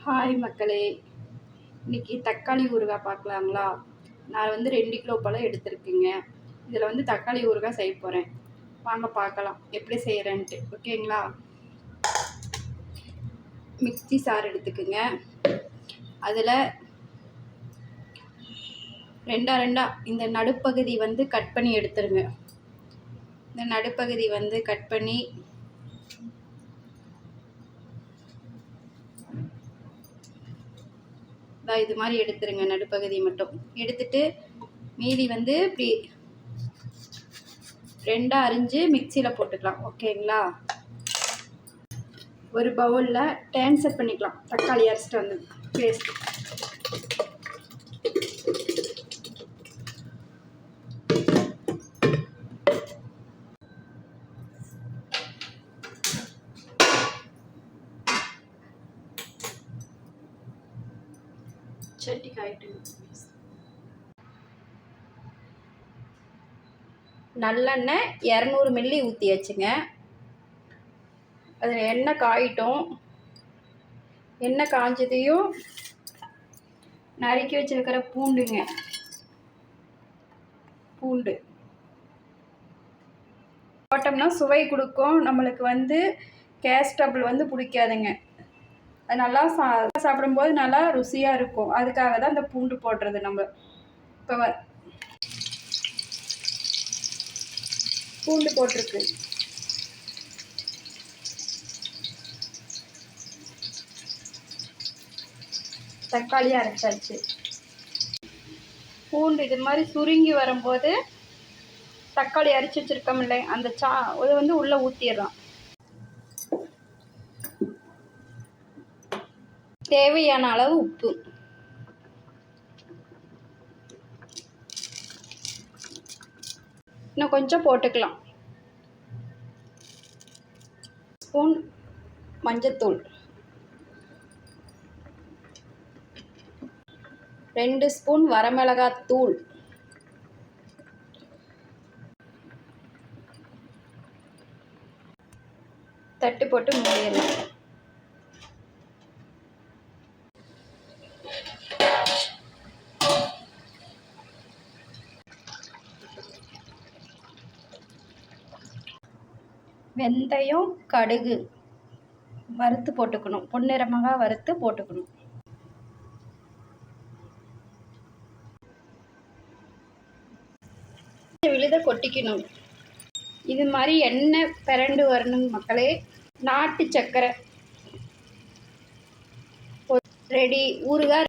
Hi மக்களே, இன்றைக்கி தக்காளி ஊறுகாய் பார்க்கலாங்களா? நான் 2 கிலோ பழம் எடுத்துருக்கேங்க. இதில் தக்காளி ஊறுகாய் செய்ய போகிறேன். வாங்க பார்க்கலாம் எப்படி செய்கிறேன்ட்டு. ஓகேங்களா? மிக்ஸி சாறு எடுத்துக்குங்க. அதில் ரெண்டாக இந்த நடுப்பகுதி கட் பண்ணி எடுத்துருங்க. இந்த நடுப்பகுதி கட் பண்ணி இது மாதிரி எடுத்துருங்க. நடுப்பகுதி மட்டும் எடுத்துட்டு மீதி இப்படி ரெண்டாக அரிஞ்சு மிக்சியில் போட்டுக்கலாம். ஓகேங்களா? ஒரு பவுலில் ட்ரான்ஸ்ஃபர் பண்ணிக்கலாம். தக்காளி அரைச்சிட்டு பேஸ்ட் சட்டி காயிட்டு நல்லெண்ணெய் 200 மில்லி ஊற்றியாச்சுங்க. அதில் எண்ணெய் காயிட்டும். எண்ணெய் காஞ்சதையும் நறுக்கி வச்சுருக்கிற பூண்டு போட்டோம்னா சுவை கொடுக்கும். நம்மளுக்கு கேஸ் ட்ரபிள் பிடிக்காதுங்க. அது நல்லா சாப்பிடும்போது நல்லா ருசியாக இருக்கும். அதுக்காக தான் இந்த பூண்டு போடுறது. நம்ம இப்போ பூண்டு போட்டிருக்கு. தக்காளி அரைச்சாச்சு. பூண்டு இது மாதிரி சுருங்கி வரும்போது தக்காளி அரைச்சி வச்சுருக்கோம் இல்லை, அந்த அது உள்ளே ஊற்றிடலாம். தேவையான அளவு உப்பு, இன்னும் கொஞ்சம் போட்டுக்கலாம். ஸ்பூன் மஞ்சத்தூள், 2 ஸ்பூன் வரமிளகாத்தூள், தட்டு போட்டு மூடிடலாம். வெந்தயம் கடுகு வறுத்து போட்டுக்கணும். பொன்னிறமாக வறுத்து போட்டுக்கணும். விழுத கொட்டிக்கணும். இது மாதிரி எண்ணெய் பிறண்டு வரணும் மக்களே. நாட்டு சர்க்கரை ரெடி. ஊறுகாய்